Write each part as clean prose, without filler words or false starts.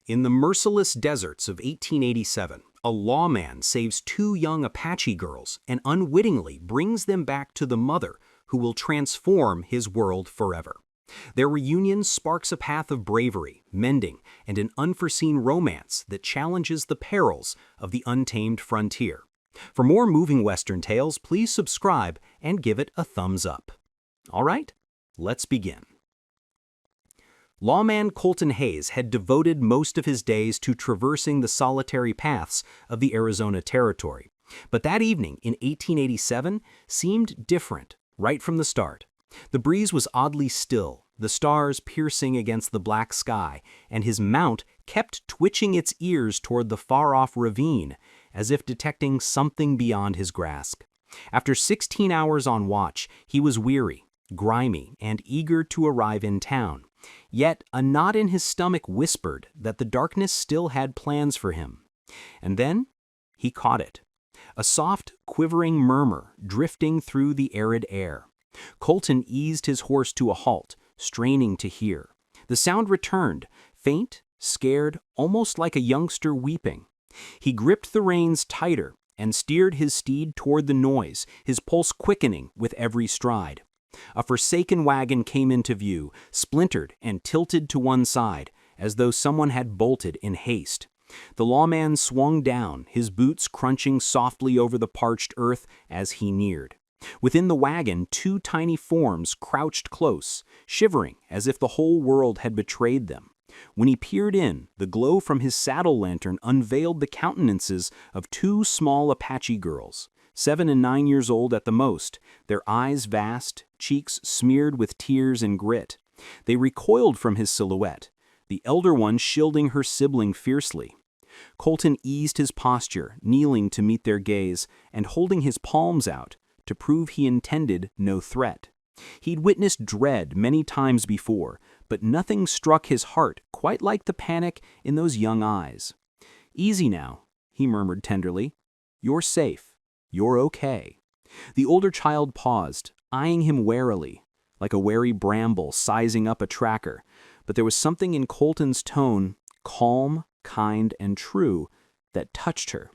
In the merciless deserts of 1887, a lawman saves two young Apache girls and unwittingly brings them back to the mother who will transform his world forever. Their reunion sparks a path of bravery, mending, and an unforeseen romance that challenges the perils of the untamed frontier. For more moving Western tales, please subscribe and give it a thumbs up. All right, let's begin. Lawman Colton Hayes had devoted most of his days to traversing the solitary paths of the Arizona Territory. But that evening in 1887 seemed different right from the start. The breeze was oddly still, the stars piercing against the black sky, and his mount kept twitching its ears toward the far-off ravine, as if detecting something beyond his grasp. After 16 hours on watch, he was weary, grimy, and eager to arrive in town. Yet a knot in his stomach whispered that the darkness still had plans for him. And then he caught it. A soft, quivering murmur drifting through the arid air. Colton eased his horse to a halt, straining to hear. The sound returned, faint, scared, almost like a youngster weeping. He gripped the reins tighter and steered his steed toward the noise, his pulse quickening with every stride. A forsaken wagon came into view, splintered and tilted to one side, as though someone had bolted in haste. The lawman swung down, his boots crunching softly over the parched earth as he neared. Within the wagon, two tiny forms crouched close, shivering as if the whole world had betrayed them. When he peered in, the glow from his saddle lantern unveiled the countenances of two small Apache girls, 7 and 9 years old at the most, their eyes vast, cheeks smeared with tears and grit. They recoiled from his silhouette, the elder one shielding her sibling fiercely. Colton eased his posture, kneeling to meet their gaze, and holding his palms out to prove he intended no threat. He'd witnessed dread many times before, but nothing struck his heart quite like the panic in those young eyes. "Easy now," he murmured tenderly. "You're safe. You're okay." The older child paused, eyeing him warily, like a wary bramble sizing up a tracker, but there was something in Colton's tone, calm, kind, and true, that touched her.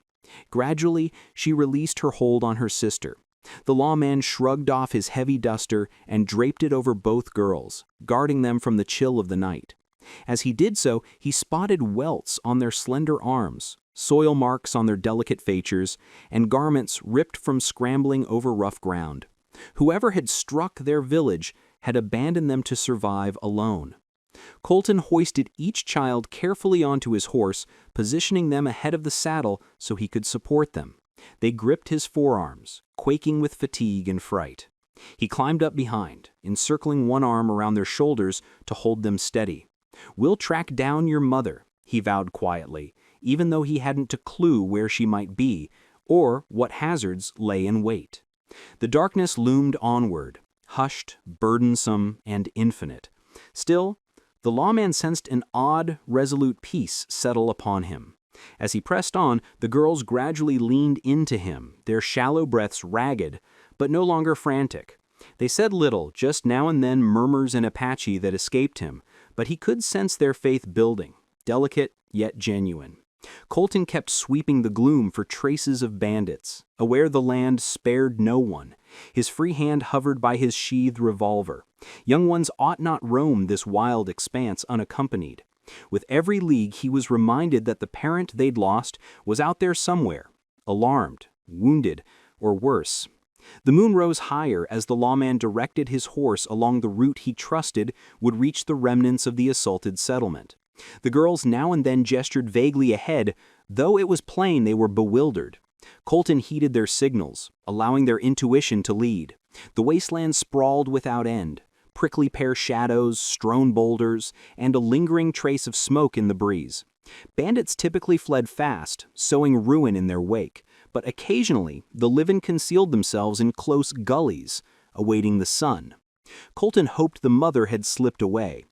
Gradually, she released her hold on her sister. The lawman shrugged off his heavy duster and draped it over both girls, guarding them from the chill of the night. As he did so, he spotted welts on their slender arms, soil marks on their delicate features, and garments ripped from scrambling over rough ground. Whoever had struck their village had abandoned them to survive alone. Colton hoisted each child carefully onto his horse, positioning them ahead of the saddle so he could support them. They gripped his forearms, quaking with fatigue and fright. He climbed up behind, encircling one arm around their shoulders to hold them steady. "We'll track down your mother," he vowed quietly, even though he hadn't a clue where she might be or what hazards lay in wait. The darkness loomed onward, hushed, burdensome, and infinite. Still, the lawman sensed an odd, resolute peace settle upon him. As he pressed on, the girls gradually leaned into him, their shallow breaths ragged, but no longer frantic. They said little, just now and then murmurs in Apache that escaped him, but he could sense their faith building, delicate yet genuine. Colton kept sweeping the gloom for traces of bandits, aware the land spared no one. His free hand hovered by his sheathed revolver. Young ones ought not roam this wild expanse unaccompanied. With every league, he was reminded that the parent they'd lost was out there somewhere, alarmed, wounded, or worse. The moon rose higher as the lawman directed his horse along the route he trusted would reach the remnants of the assaulted settlement. The girls now and then gestured vaguely ahead, though it was plain they were bewildered. Colton heeded their signals, allowing their intuition to lead. The wasteland sprawled without end, prickly pear shadows, strewn boulders, and a lingering trace of smoke in the breeze. Bandits typically fled fast, sowing ruin in their wake, but occasionally the living concealed themselves in close gullies, awaiting the sun. Colton hoped the mother had slipped away.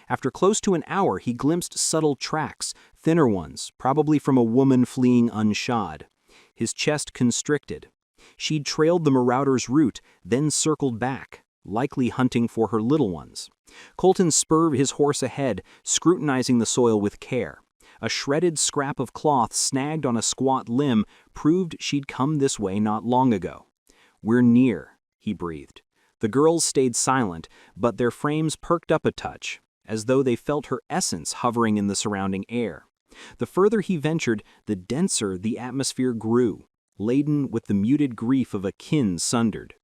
After close to an hour, he glimpsed subtle tracks, thinner ones, probably from a woman fleeing unshod. His chest constricted. She'd trailed the marauder's route, then circled back, likely hunting for her little ones. Colton spurred his horse ahead, scrutinizing the soil with care. A shredded scrap of cloth snagged on a squat limb proved she'd come this way not long ago. "We're near," he breathed. The girls stayed silent, but their frames perked up a touch, as though they felt her essence hovering in the surrounding air. The further he ventured, the denser the atmosphere grew, laden with the muted grief of a kin sundered.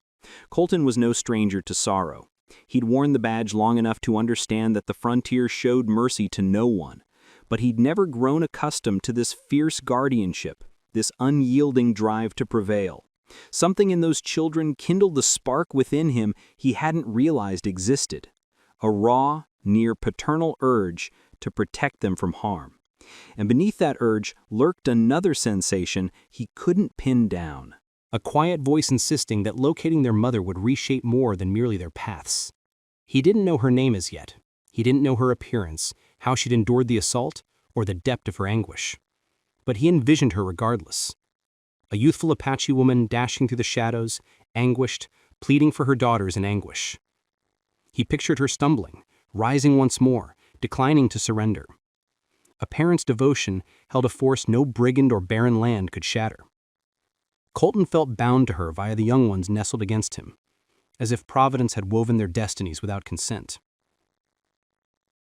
Colton was no stranger to sorrow. He'd worn the badge long enough to understand that the frontier showed mercy to no one, but he'd never grown accustomed to this fierce guardianship, this unyielding drive to prevail. Something in those children kindled the spark within him he hadn't realized existed, a raw, near paternal urge to protect them from harm. And beneath that urge lurked another sensation he couldn't pin down. A quiet voice insisting that locating their mother would reshape more than merely their paths. He didn't know her name as yet. He didn't know her appearance, how she'd endured the assault, or the depth of her anguish. But he envisioned her regardless. A youthful Apache woman dashing through the shadows, anguished, pleading for her daughters in anguish. He pictured her stumbling, rising once more, declining to surrender. A parent's devotion held a force no brigand or barren land could shatter. Colton felt bound to her via the young ones nestled against him, as if Providence had woven their destinies without consent.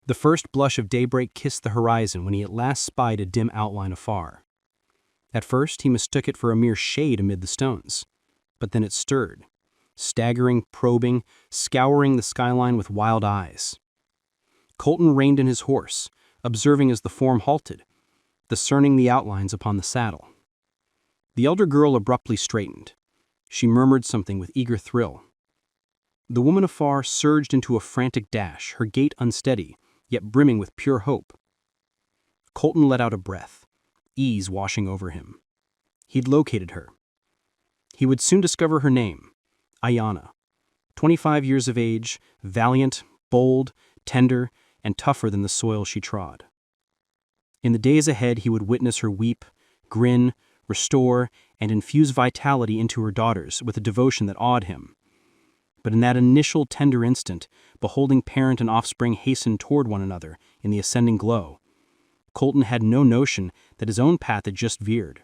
The first blush of daybreak kissed the horizon when he at last spied a dim outline afar. At first, he mistook it for a mere shade amid the stones, but then it stirred, staggering, probing, scouring the skyline with wild eyes. Colton reined in his horse, observing as the form halted, discerning the outlines upon the saddle. The elder girl abruptly straightened. She murmured something with eager thrill. The woman afar surged into a frantic dash, her gait unsteady, yet brimming with pure hope. Colton let out a breath, ease washing over him. He'd located her. He would soon discover her name, Ayanna. 25 years of age, valiant, bold, tender, and tougher than the soil she trod. In the days ahead, he would witness her weep, grin, restore, and infuse vitality into her daughters with a devotion that awed him. But in that initial tender instant, beholding parent and offspring hasten toward one another in the ascending glow, Colton had no notion that his own path had just veered.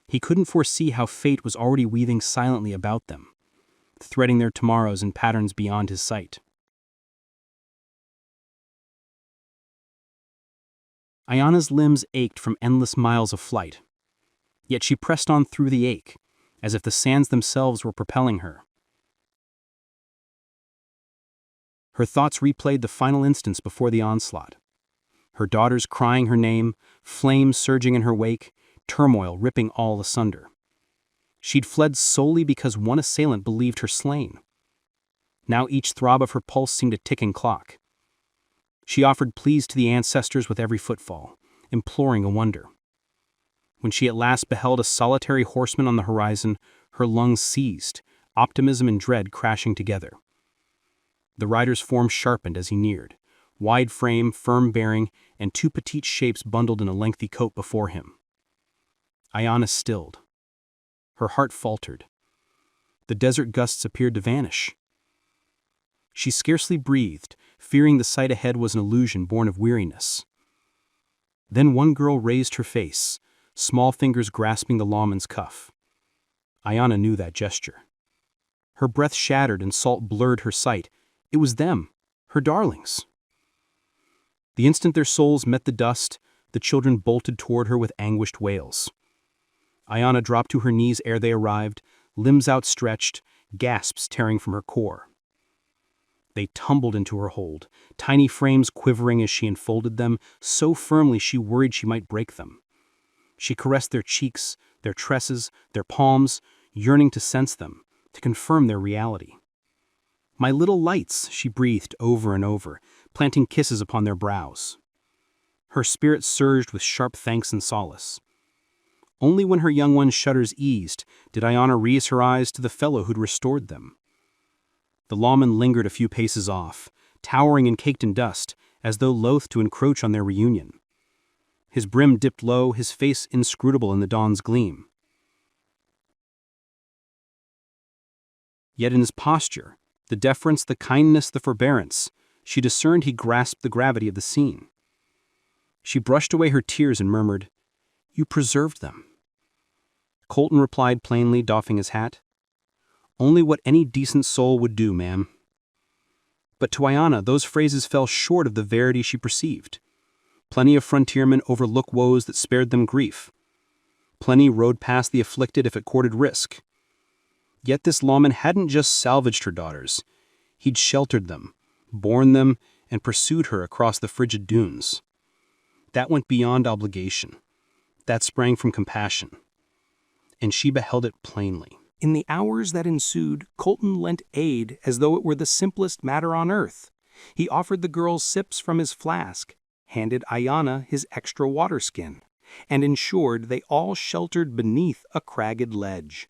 He couldn't foresee how fate was already weaving silently about them, threading their tomorrows in patterns beyond his sight. Ayanna's limbs ached from endless miles of flight, yet she pressed on through the ache, as if the sands themselves were propelling her. Her thoughts replayed the final instants before the onslaught. Her daughters crying her name, flames surging in her wake, turmoil ripping all asunder. She'd fled solely because one assailant believed her slain. Now each throb of her pulse seemed a ticking clock. She offered pleas to the ancestors with every footfall, imploring a wonder. When she at last beheld a solitary horseman on the horizon, her lungs seized, optimism and dread crashing together. The rider's form sharpened as he neared, wide frame, firm bearing, and two petite shapes bundled in a lengthy coat before him. Ayanna stilled. Her heart faltered. The desert gusts appeared to vanish. She scarcely breathed, fearing the sight ahead was an illusion born of weariness. Then one girl raised her face, small fingers grasping the lawman's cuff. Ayanna knew that gesture. Her breath shattered and salt blurred her sight. It was them, her darlings. The instant their souls met the dust, the children bolted toward her with anguished wails. Ayanna dropped to her knees ere they arrived, limbs outstretched, gasps tearing from her core. They tumbled into her hold, tiny frames quivering as she enfolded them, so firmly she worried she might break them. She caressed their cheeks, their tresses, their palms, yearning to sense them, to confirm their reality. "My little lights," she breathed over and over, planting kisses upon their brows. Her spirit surged with sharp thanks and solace. Only when her young one's shudders eased did Ayanna raise her eyes to the fellow who'd restored them. The lawman lingered a few paces off, towering and caked in dust, as though loath to encroach on their reunion. His brim dipped low, his face inscrutable in the dawn's gleam. Yet in his posture, the deference, the kindness, the forbearance, she discerned he grasped the gravity of the scene. She brushed away her tears and murmured, "You preserved them." Colton replied plainly, doffing his hat, "Only what any decent soul would do, ma'am." But to Ayanna, those phrases fell short of the verity she perceived. Plenty of frontiermen overlook woes that spared them grief. Plenty rode past the afflicted if it courted risk. Yet this lawman hadn't just salvaged her daughters. He'd sheltered them, borne them, and pursued her across the frigid dunes. That went beyond obligation. That sprang from compassion. And she beheld it plainly. In the hours that ensued, Colton lent aid as though it were the simplest matter on earth. He offered the girls sips from his flask, handed Ayanna his extra water skin, and ensured they all sheltered beneath a cragged ledge.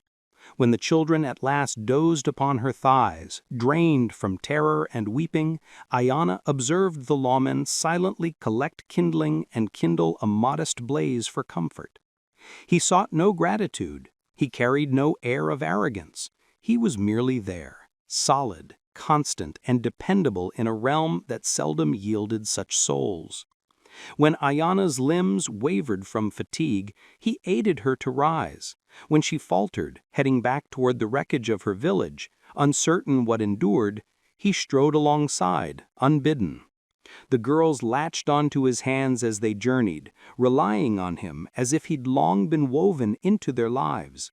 When the children at last dozed upon her thighs, drained from terror and weeping, Ayanna observed the lawman silently collect kindling and kindle a modest blaze for comfort. He sought no gratitude. He carried no air of arrogance. He was merely there, solid, constant, and dependable in a realm that seldom yielded such souls. When Ayanna's limbs wavered from fatigue, he aided her to rise. When she faltered, heading back toward the wreckage of her village, uncertain what endured, he strode alongside, unbidden. The girls latched onto his hands as they journeyed, relying on him as if he'd long been woven into their lives.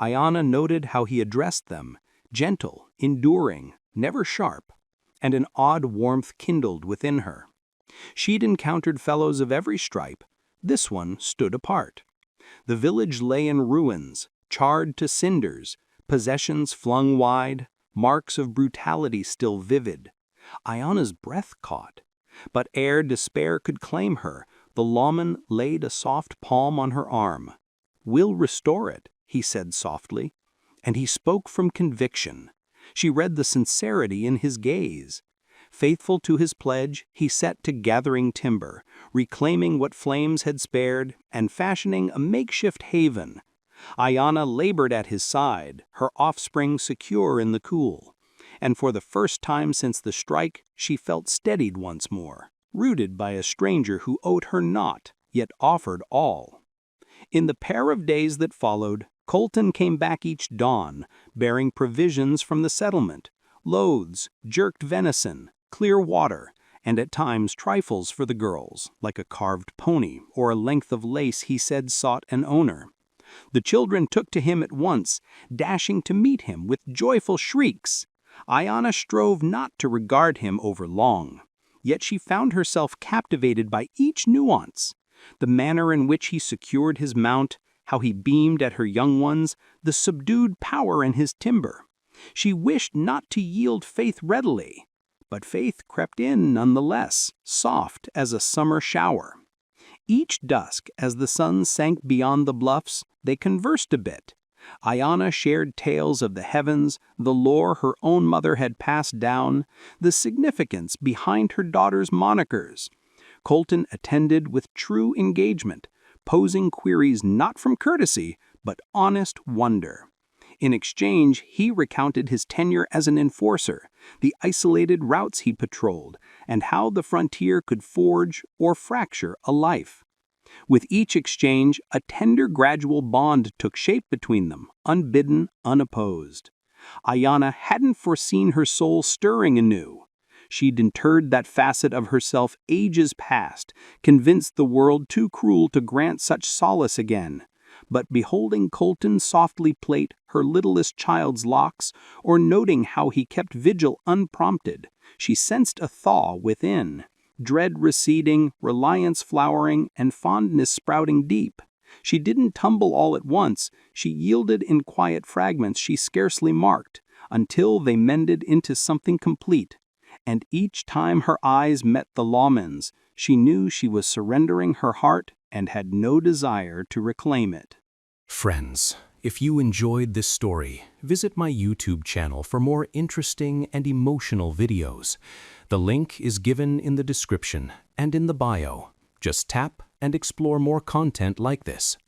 Ayanna noted how he addressed them, gentle, enduring, never sharp, and an odd warmth kindled within her. She'd encountered fellows of every stripe. This one stood apart. The village lay in ruins, charred to cinders, possessions flung wide, marks of brutality still vivid. Ayanna's breath caught. But ere despair could claim her, the lawman laid a soft palm on her arm. "We'll restore it," he said softly. And he spoke from conviction. She read the sincerity in his gaze. Faithful to his pledge, he set to gathering timber, reclaiming what flames had spared, and fashioning a makeshift haven. Ayanna labored at his side, her offspring secure in the cool. And for the first time since the strike, she felt steadied once more, rooted by a stranger who owed her naught, yet offered all. In the pair of days that followed, Colton came back each dawn, bearing provisions from the settlement, loaves, jerked venison, clear water, and at times trifles for the girls, like a carved pony or a length of lace he said sought an owner. The children took to him at once, dashing to meet him with joyful shrieks. Ayanna strove not to regard him over long, yet she found herself captivated by each nuance. The manner in which he secured his mount, how he beamed at her young ones, the subdued power in his timber. She wished not to yield faith readily, but faith crept in nonetheless, soft as a summer shower. Each dusk, as the sun sank beyond the bluffs, they conversed a bit. Ayanna shared tales of the heavens, the lore her own mother had passed down, the significance behind her daughter's monikers. Colton attended with true engagement, posing queries not from courtesy, but honest wonder. In exchange, he recounted his tenure as an enforcer, the isolated routes he patrolled, and how the frontier could forge or fracture a life. With each exchange, a tender gradual bond took shape between them, unbidden, unopposed. Ayanna hadn't foreseen her soul stirring anew. She'd interred that facet of herself ages past, convinced the world too cruel to grant such solace again. But beholding Colton softly plait her littlest child's locks, or noting how he kept vigil unprompted, she sensed a thaw within, dread receding, reliance flowering, and fondness sprouting deep. She didn't tumble all at once, she yielded in quiet fragments she scarcely marked, until they mended into something complete. And each time her eyes met the lawman's, she knew she was surrendering her heart and had no desire to reclaim it. Friends, if you enjoyed this story, visit my YouTube channel for more interesting and emotional videos. The link is given in the description and in the bio. Just tap and explore more content like this.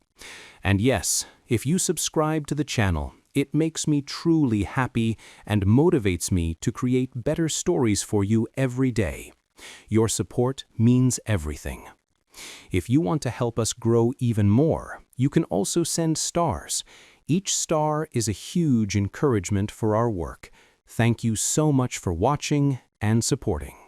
And yes, if you subscribe to the channel, it makes me truly happy and motivates me to create better stories for you every day. Your support means everything. If you want to help us grow even more, you can also send stars. Each star is a huge encouragement for our work. Thank you so much for watching and supporting.